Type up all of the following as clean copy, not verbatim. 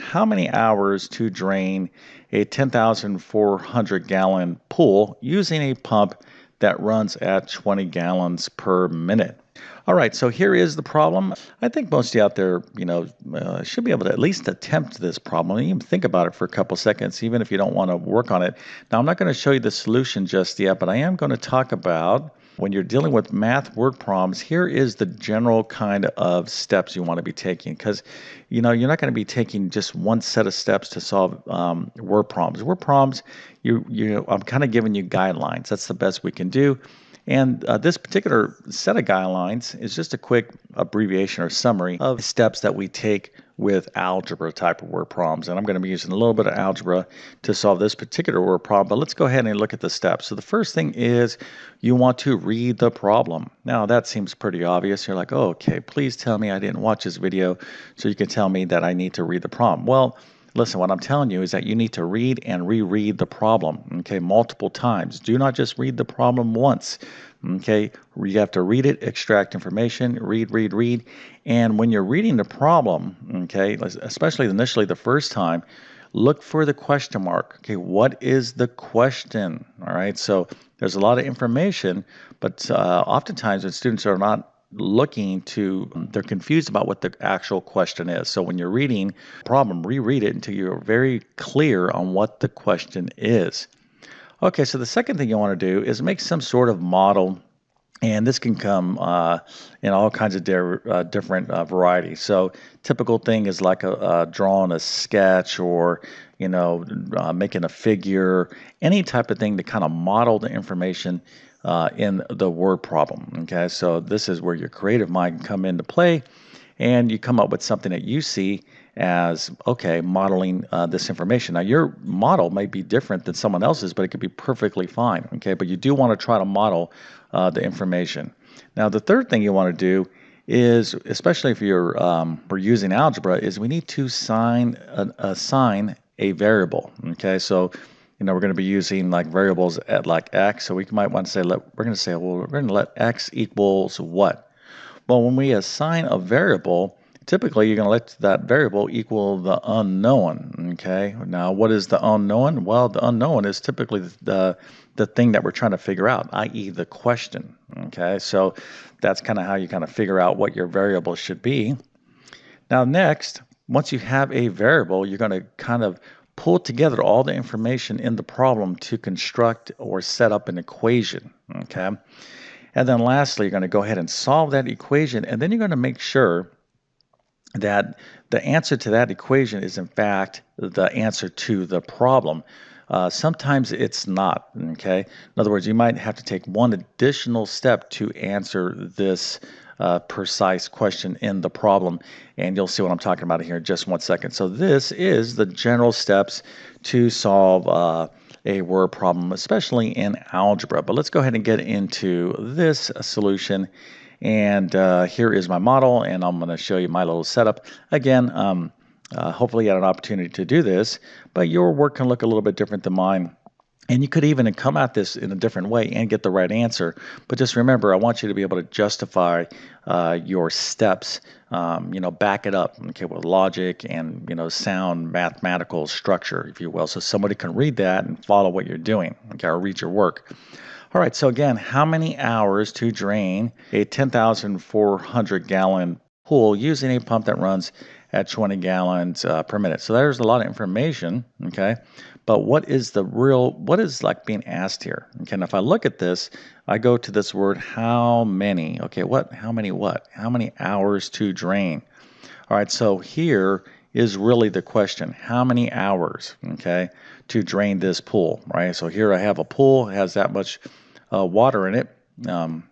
how many hours to drain a 10,400 gallon pool using a pump that runs at 20 gallons per minute. All right, so here is the problem. I think most of you out there, should be able to at least attempt this problem and even think about it for a couple seconds, even if you don't want to work on it. Now, I'm not going to show you the solution just yet, but I am going to talk about when you're dealing with math word problems, here is the general kind of steps you want to be taking, because you're not going to be taking just one set of steps to solve word problems. Word problems, I'm kind of giving you guidelines. That's the best we can do. And this particular set of guidelines is just a quick abbreviation or summary of steps that we take with algebra type of word problems. And I'm going to be using a little bit of algebra to solve this particular word problem, but let's go ahead and look at the steps. So the first thing is you want to read the problem. Now that seems pretty obvious. You're like, oh, okay, please tell me I didn't watch this video so you can tell me that I need to read the problem. Well, listen, what I'm telling you is that you need to read and reread the problem, okay, multiple times. Do not just read the problem once, okay? You have to read it, extract information, read. And when you're reading the problem, okay, especially initially the first time, look for the question mark. Okay, what is the question? All right, so there's a lot of information, but oftentimes when students are not they're confused about what the actual question is. So when you're reading the problem, reread it until you're very clear on what the question is. Okay, so the second thing you want to do is make some sort of model. And this can come in all kinds of different varieties. So typical thing is like drawing a sketch or, making a figure, any type of thing to kind of model the information in the word problem. Okay, so this is where your creative mind can come into play, and you come up with something that you see as, okay, modeling this information. Now, your model may be different than someone else's, but it could be perfectly fine, okay? But you do want to try to model the information. Now, the third thing you want to do is, especially if we're using algebra, is we need to assign a variable, okay? So, we're going to be using like variables at like x, so we might want to say, we're going to let x equals what? Well, when we assign a variable, typically you're going to let that variable equal the unknown, okay? Now, what is the unknown? Well, the unknown is typically the thing that we're trying to figure out, i.e. the question, okay? So that's kind of how you kind of figure out what your variable should be. Now, next, once you have a variable, you're going to kind of pull together all the information in the problem to construct or set up an equation, okay? And then lastly, you're going to go ahead and solve that equation, and then you're going to make sure that the answer to that equation is in fact the answer to the problem. Sometimes it's not, okay? In other words, you might have to take one additional step to answer this precise question in the problem, and you'll see what I'm talking about here in just 1 second. So this is the general steps to solve a word problem, especially in algebra. But let's go ahead and get into this solution. And here is my model, and I'm going to show you my little setup. Again, hopefully you had an opportunity to do this, but your work can look a little bit different than mine. And you could even come at this in a different way and get the right answer. But just remember, I want you to be able to justify your steps, back it up, okay, with logic and, sound mathematical structure, if you will. So somebody can read that and follow what you're doing, okay, or read your work. All right, so again, how many hours to drain a 10,400 gallon pool using a pump that runs at 20 gallons per minute? So there's a lot of information, okay? But what is like being asked here? Okay, and if I look at this, I go to this word, how many? Okay, how many hours to drain? All right, so here is really the question. How many hours, okay, to drain this pool, right? So here I have a pool, it has that much water in it, and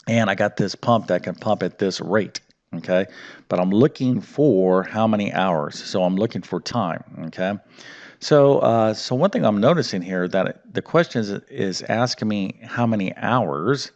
I got this pump that can pump at this rate, okay? But I'm looking for how many hours, so I'm looking for time, okay? So one thing I'm noticing here that the question is asking me how many hours,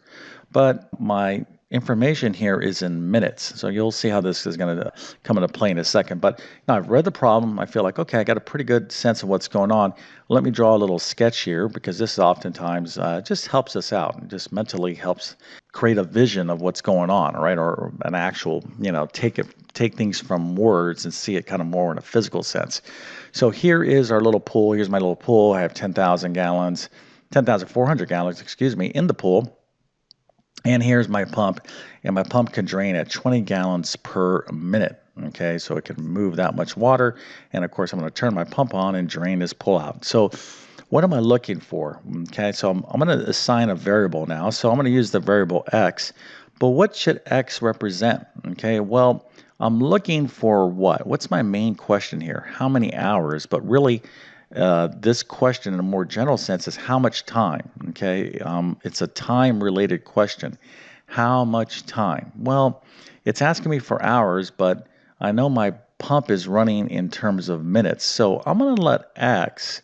but my information here is in minutes. So you'll see how this is going to come into play in a second. But now I've read the problem. I feel like, okay, I got a pretty good sense of what's going on. Let me draw a little sketch here, because this oftentimes just helps us out and just mentally helps create a vision of what's going on, right? Or an actual, take things from words and see it kind of more in a physical sense. So here is our little pool. Here's my little pool. I have 10,000 gallons, 10,400 gallons, excuse me, in the pool. And here's my pump, and my pump can drain at 20 gallons per minute. Okay, so it can move that much water. And of course, I'm going to turn my pump on and drain this pool out. So what am I looking for? Okay, so I'm going to assign a variable now. So I'm going to use the variable x. But what should x represent? Okay, well, I'm looking for what? What's my main question here? How many hours? But really, this question in a more general sense is how much time, okay? It's a time-related question. How much time? Well, it's asking me for hours, but I know my pump is running in terms of minutes. So I'm going to let x,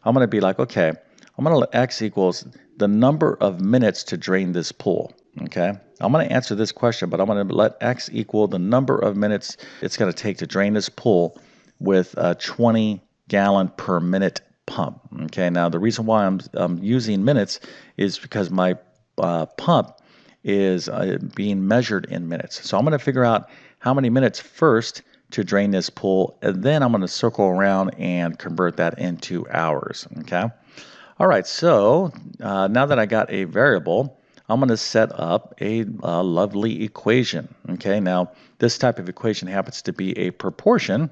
I'm going to be like, okay, I'm going to let x equals the number of minutes to drain this pool, okay? I'm going to answer this question, but I'm going to let x equal the number of minutes it's going to take to drain this pool with a 20 gallon per minute pump. Okay, now the reason why I'm using minutes is because my pump is being measured in minutes. So I'm going to figure out how many minutes first to drain this pool, and then I'm going to circle around and convert that into hours. Okay. All right, so now that I got a variable, I'm going to set up a lovely equation. Okay, now this type of equation happens to be a proportion.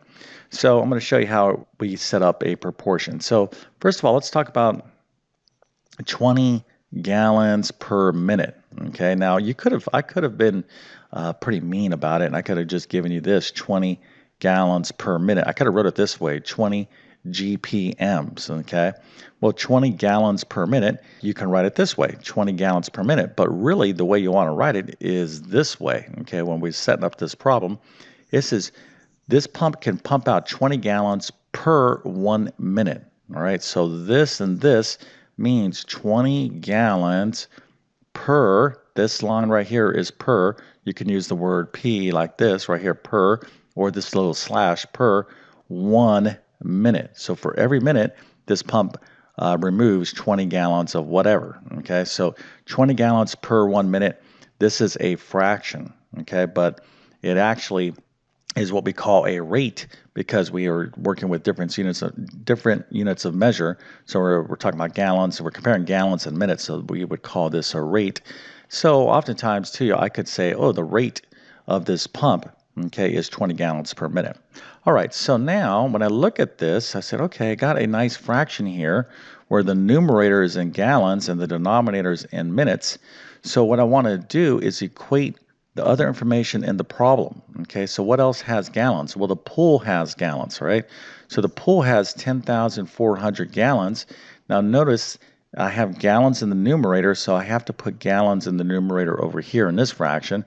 So I'm going to show you how we set up a proportion. So first of all, let's talk about 20 gallons per minute. Okay, now I could have been pretty mean about it, and I could have just given you this 20 gallons per minute. I could have wrote it this way, 20 GPMs, okay? Well, 20 gallons per minute, you can write it this way, 20 gallons per minute, but really the way you want to write it is this way, okay? When we're setting up this problem, this pump can pump out 20 gallons per 1 minute, all right? So this and this means 20 gallons per, this line right here is per, you can use the word P like this right here, per, or this little slash per 1 minute. So for every minute, this pump removes 20 gallons of whatever, okay? So 20 gallons per 1 minute, this is a fraction, okay? But it actually is what we call a rate because we are working with different units of measure. So we're talking about gallons, so we're comparing gallons and minutes, so we would call this a rate. So oftentimes too, I could say, oh, the rate of this pump, okay, is 20 gallons per minute. All right, so now when I look at this, I said, okay, I got a nice fraction here where the numerator is in gallons and the denominator is in minutes. So what I want to do is equate the other information in the problem. Okay, so what else has gallons? Well, the pool has gallons, right? So the pool has 10,400 gallons. Now notice I have gallons in the numerator, so I have to put gallons in the numerator over here in this fraction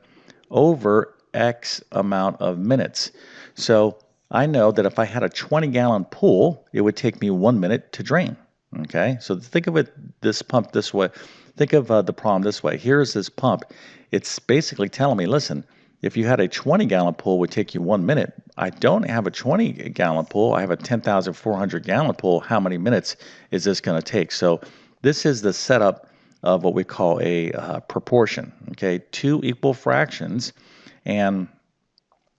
over X amount of minutes. So I know that if I had a 20-gallon pool, it would take me 1 minute to drain. Okay, so think of this pump this way. Think of the problem this way. Here's this pump. It's basically telling me, listen, if you had a 20-gallon pool, it would take you 1 minute. I don't have a 20-gallon pool. I have a 10,400-gallon pool. How many minutes is this going to take? So this is the setup of what we call a proportion. Okay, two equal fractions. And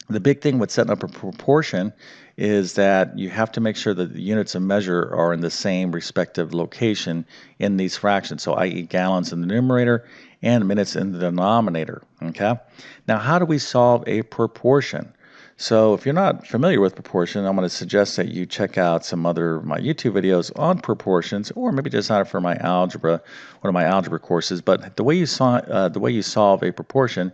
the big thing with setting up a proportion is that you have to make sure that the units of measure are in the same respective location in these fractions. So i.e. gallons in the numerator and minutes in the denominator, okay? Now, how do we solve a proportion? So if you're not familiar with proportion, I'm going to suggest that you check out some other my YouTube videos on proportions, or maybe just sign up for my algebra, one of my algebra courses. But the way you solve a proportion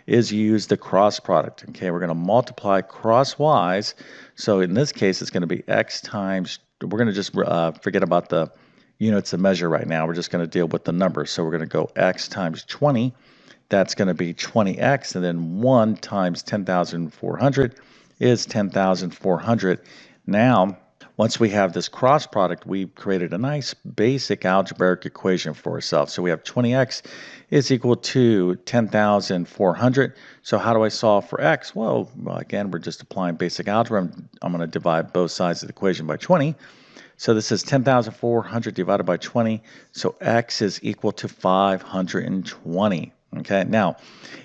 is you use the cross product. Okay, we're going to multiply crosswise. So in this case, it's going to be x times, we're going to just forget about the units of measure right now. We're just going to deal with the numbers. So we're going to go x times 20. That's going to be 20x, and then 1 times 10,400 is 10,400. Now, once we have this cross product, we've created a nice basic algebraic equation for ourselves. So we have 20x is equal to 10,400. So how do I solve for x? Well, again, we're just applying basic algebra. I'm going to divide both sides of the equation by 20. So this is 10,400 divided by 20. So x is equal to 520. Okay, now,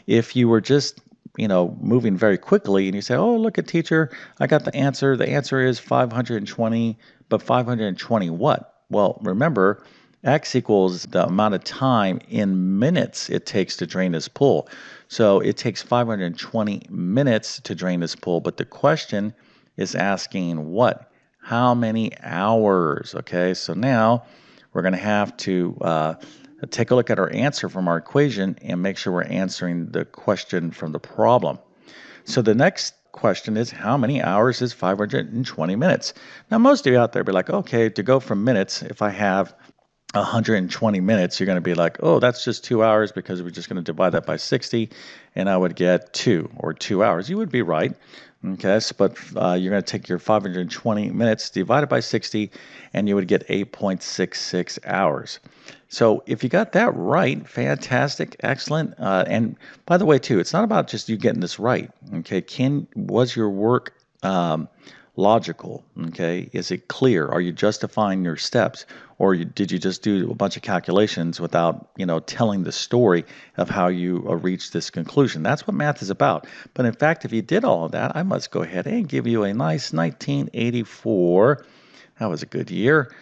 if you were just moving very quickly and you say, oh, look at teacher, I got the answer. The answer is 520, but 520 what? Well, remember, x equals the amount of time in minutes it takes to drain this pool. So it takes 520 minutes to drain this pool, but the question is asking what? How many hours? Okay, so now we're going to have to take a look at our answer from our equation and make sure we're answering the question from the problem. So the next question is, how many hours is 520 minutes? Now, most of you out there be like, okay, to go from minutes, if I have 120 minutes, you're going to be like, oh, that's just 2 hours because we're just going to divide that by 60, and I would get 2 or 2 hours. You would be right. Okay, but you're going to take your 520 minutes divided by 60, and you would get 8.66 hours. So if you got that right, fantastic, excellent. And by the way, too, it's not about just you getting this right. Okay, was your work logical? Okay, is it clear? Are you justifying your steps, or did you just do a bunch of calculations without telling the story of how you reached this conclusion? That's what math is about. But in fact, if you did all of that, I must go ahead and give you a nice 1984. That was a good year.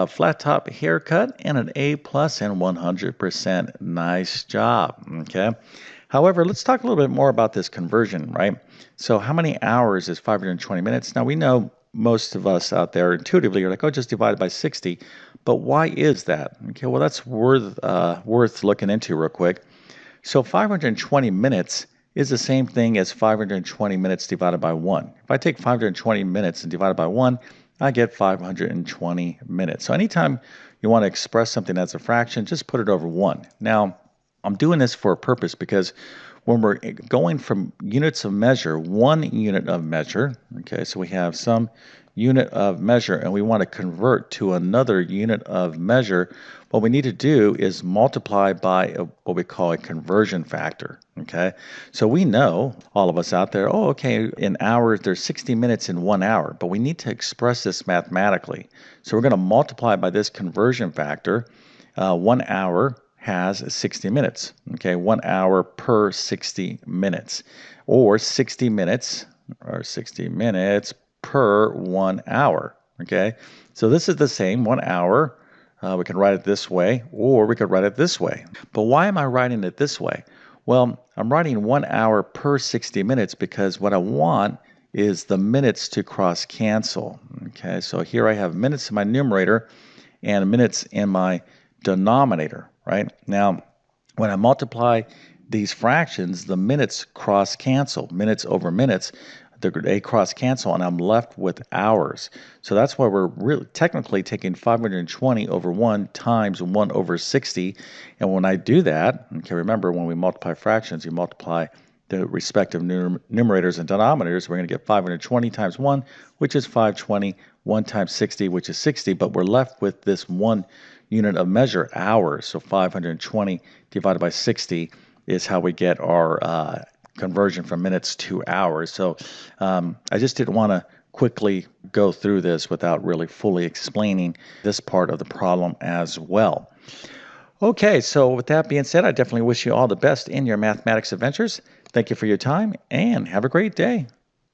Flat top haircut and an A plus and 100%. Nice job. Okay. However, let's talk a little bit more about this conversion, right? So how many hours is 520 minutes? Now, we know most of us out there intuitively are like, oh, just divide by 60. But why is that? Okay, well, that's worth looking into real quick. So 520 minutes is the same thing as 520 minutes divided by 1. If I take 520 minutes and divide it by 1, I get 520 minutes. So anytime you want to express something as a fraction, just put it over 1. Now, I'm doing this for a purpose because when we're going from units of measure, 1 unit of measure, okay, so we have some unit of measure and we want to convert to another unit of measure, what we need to do is multiply by what we call a conversion factor, okay? So we know, all of us out there, oh, okay, in hours, there's 60 minutes in 1 hour, but we need to express this mathematically. So we're going to multiply by this conversion factor. 1 hour has 60 minutes, okay? 1 hour per 60 minutes, or 60 minutes per 1 hour, okay? So this is the same, 1 hour. We can write it this way, or we could write it this way. But why am I writing it this way? Well, I'm writing 1 hour per 60 minutes because what I want is the minutes to cross cancel, okay? So here I have minutes in my numerator and minutes in my denominator, right? Now, when I multiply these fractions, the minutes cross cancel, minutes over minutes, they cross cancel, and I'm left with hours. So that's why we're really technically taking 520 over 1 times 1 over 60. And when I do that, okay, remember when we multiply fractions, you multiply the respective numerators and denominators. We're going to get 520 times 1, which is 520, 1 times 60, which is 60, but we're left with this 1 unit of measure, hours. So 520 divided by 60 is how we get our conversion from minutes to hours. So I just didn't want to quickly go through this without really fully explaining this part of the problem as well. Okay, so with that being said, I definitely wish you all the best in your mathematics adventures. Thank you for your time and have a great day.